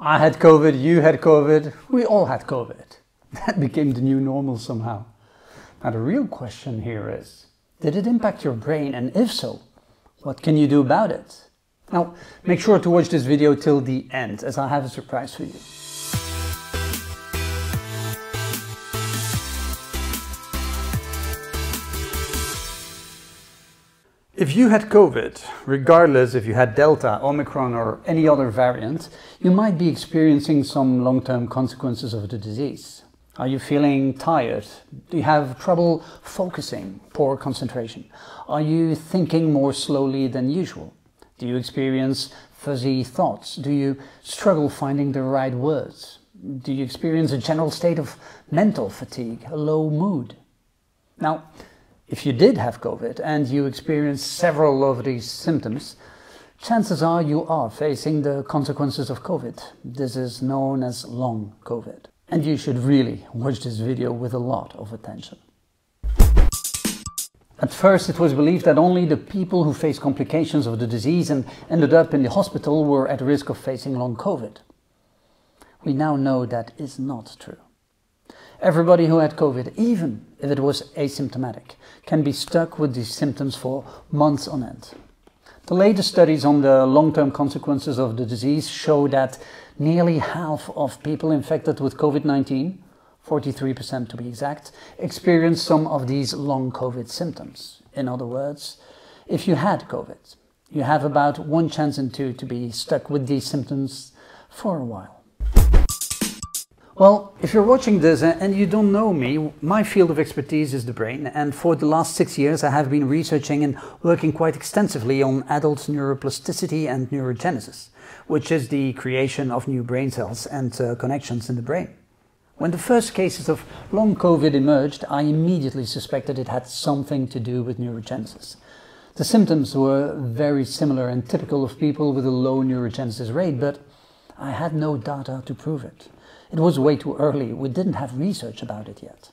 I had COVID, you had COVID, we all had COVID. That became the new normal somehow. Now the real question here is, did it impact your brain, and if so, what can you do about it? Now make sure to watch this video till the end, as I have a surprise for you. If you had COVID, regardless if you had Delta, Omicron or any other variant, you might be experiencing some long-term consequences of the disease. Are you feeling tired? Do you have trouble focusing, poor concentration? Are you thinking more slowly than usual? Do you experience fuzzy thoughts? Do you struggle finding the right words? Do you experience a general state of mental fatigue, a low mood? Now, if you did have COVID and you experienced several of these symptoms, chances are you are facing the consequences of COVID. This is known as long COVID. And you should really watch this video with a lot of attention. At first it was believed that only the people who faced complications of the disease and ended up in the hospital were at risk of facing long COVID. We now know that is not true. Everybody who had COVID, even if it was asymptomatic, can be stuck with these symptoms for months on end. The latest studies on the long-term consequences of the disease show that nearly half of people infected with COVID-19, 43% to be exact, experience some of these long COVID symptoms. In other words, if you had COVID, you have about 1 chance in 2 to be stuck with these symptoms for a while. Well, if you're watching this and you don't know me, my field of expertise is the brain, and for the last 6 years I have been researching and working quite extensively on adult neuroplasticity and neurogenesis, which is the creation of new brain cells and connections in the brain. When the first cases of long COVID emerged, I immediately suspected it had something to do with neurogenesis. The symptoms were very similar and typical of people with a low neurogenesis rate, but I had no data to prove it. It was way too early, we didn't have research about it yet.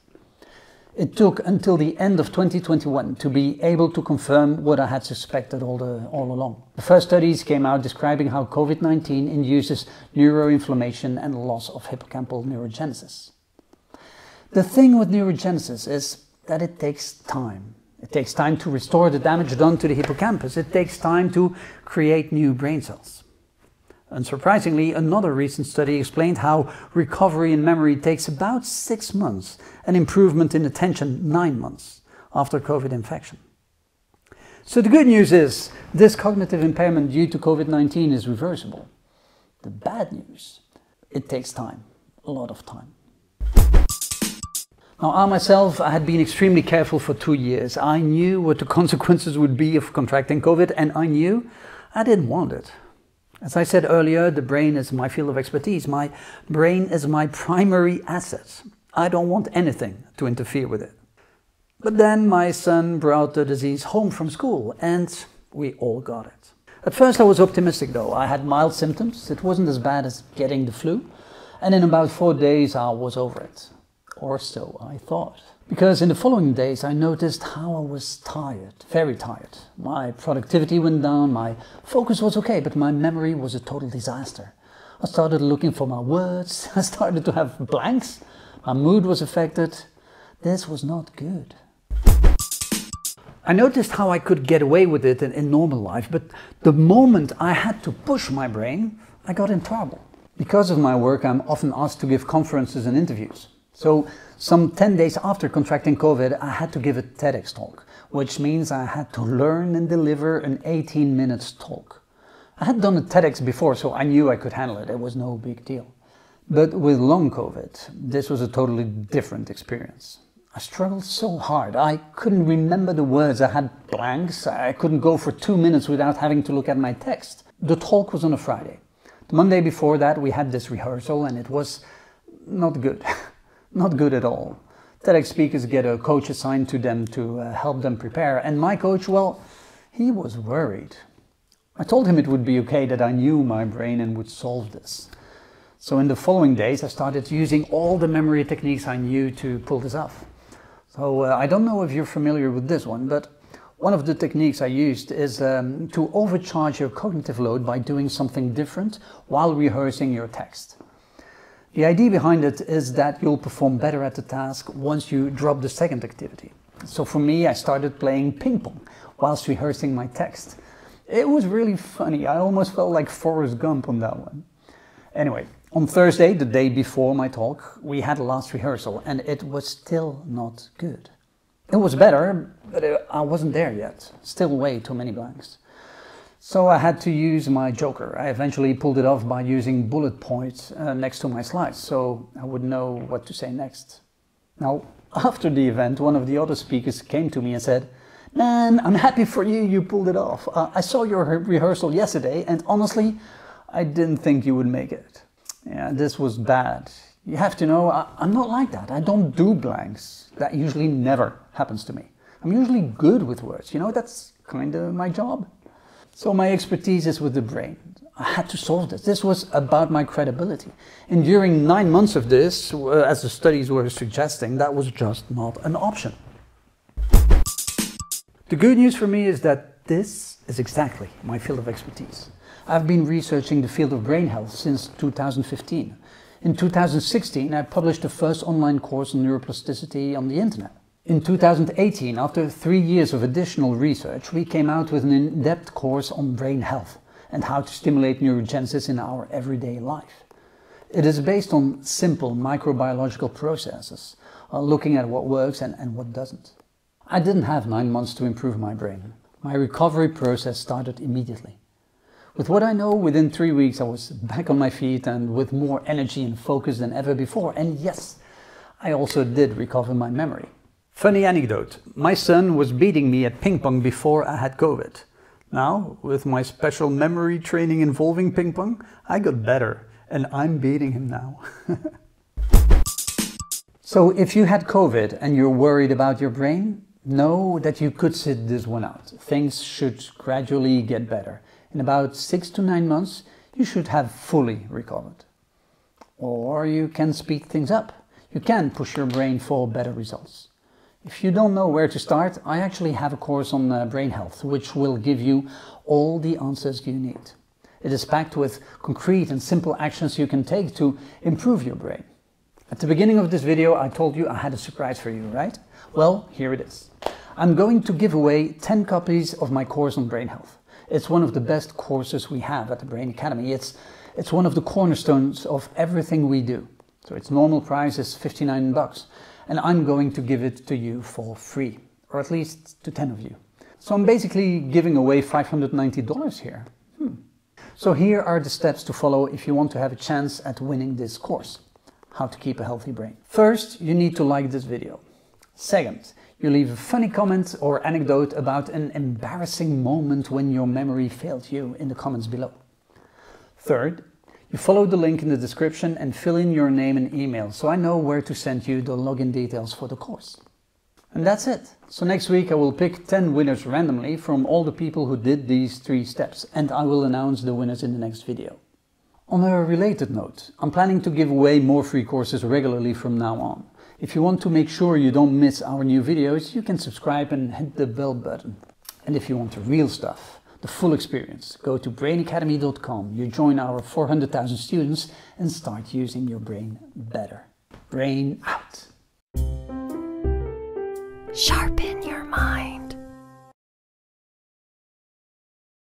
It took until the end of 2021 to be able to confirm what I had suspected all along. The first studies came out describing how COVID-19 induces neuroinflammation and loss of hippocampal neurogenesis. The thing with neurogenesis is that it takes time. It takes time to restore the damage done to the hippocampus. It takes time to create new brain cells. Unsurprisingly, another recent study explained how recovery in memory takes about 6 months and improvement in attention 9 months after COVID infection. So the good news is this cognitive impairment due to COVID-19 is reversible. The bad news, it takes time, a lot of time. Now I myself, I had been extremely careful for 2 years. I knew what the consequences would be of contracting COVID, and I knew I didn't want it. As I said earlier, the brain is my field of expertise. My brain is my primary asset. I don't want anything to interfere with it. But then my son brought the disease home from school and we all got it. At first I was optimistic though. I had mild symptoms. It wasn't as bad as getting the flu. And in about 4 days I was over it. Or so I thought. Because in the following days I noticed how I was tired, very tired. My productivity went down, my focus was okay, but my memory was a total disaster. I started looking for my words, I started to have blanks, my mood was affected. This was not good. I noticed how I could get away with it in normal life, but the moment I had to push my brain, I got in trouble. Because of my work, I'm often asked to give conferences and interviews. So some 10 days after contracting COVID, I had to give a TEDx talk, which means I had to learn and deliver an 18-minute talk. I had done a TEDx before, so I knew I could handle it. It was no big deal. But with long COVID, this was a totally different experience. I struggled so hard. I couldn't remember the words. I had blanks. I couldn't go for 2 minutes without having to look at my text. The talk was on a Friday. The Monday before that, we had this rehearsal and it was not good. Not good at all. TEDx speakers get a coach assigned to them to help them prepare, and my coach, well, he was worried. I told him it would be okay, that I knew my brain and would solve this. So in the following days I started using all the memory techniques I knew to pull this off. So I don't know if you're familiar with this one, but One of the techniques I used is to overcharge your cognitive load by doing something different while rehearsing your text. The idea behind it is that you'll perform better at the task once you drop the second activity. So for me, I started playing ping pong whilst rehearsing my text. It was really funny. I almost felt like Forrest Gump on that one. Anyway, on Thursday, the day before my talk, we had a last rehearsal and it was still not good. It was better, but I wasn't there yet. Still way too many blanks. So I had to use my joker. I eventually pulled it off by using bullet points next to my slides, so I would know what to say next. Now, after the event, one of the other speakers came to me and said, "Man, I'm happy for you, you pulled it off. I saw your rehearsal yesterday and honestly, I didn't think you would make it." Yeah, this was bad. You have to know, I'm not like that. I don't do blanks. That usually never happens to me. I'm usually good with words, you know, that's kind of my job. So my expertise is with the brain. I had to solve this. This was about my credibility. And during 9 months of this, as the studies were suggesting, that was just not an option. The good news for me is that this is exactly my field of expertise. I've been researching the field of brain health since 2015. In 2016, I published the first online course on neuroplasticity on the internet. In 2018, after 3 years of additional research, we came out with an in-depth course on brain health and how to stimulate neurogenesis in our everyday life. It is based on simple microbiological processes, looking at what works and what doesn't. I didn't have 9 months to improve my brain. My recovery process started immediately. With what I know, within 3 weeks I was back on my feet and with more energy and focus than ever before. And yes, I also did recover my memory. Funny anecdote, my son was beating me at ping pong before I had COVID. Now, with my special memory training involving ping pong, I got better and I'm beating him now. So if you had COVID and you're worried about your brain, know that you could sit this one out. Things should gradually get better. In about 6 to 9 months, you should have fully recovered. Or you can speed things up. You can push your brain for better results. If you don't know where to start, I actually have a course on brain health, which will give you all the answers you need. It is packed with concrete and simple actions you can take to improve your brain. At the beginning of this video, I told you I had a surprise for you, right? Well, here it is. I'm going to give away 10 copies of my course on brain health. It's one of the best courses we have at the Brain Academy. It's one of the cornerstones of everything we do. So its normal price is $59, and I'm going to give it to you for free, or at least to 10 of you. So I'm basically giving away $590 here. So here are the steps to follow if you want to have a chance at winning this course. How to keep a healthy brain. First, you need to like this video. Second, you leave a funny comment or anecdote about an embarrassing moment when your memory failed you in the comments below. Third, you follow the link in the description and fill in your name and email so I know where to send you the login details for the course. And that's it. So next week I will pick 10 winners randomly from all the people who did these 3 steps, and I will announce the winners in the next video. On a related note, I'm planning to give away more free courses regularly from now on. If you want to make sure you don't miss our new videos, you can subscribe and hit the bell button. And if you want the real stuff, the full experience, go to brainacademy.com. You join our 400,000 students and start using your brain better. Brain out. Sharpen your mind.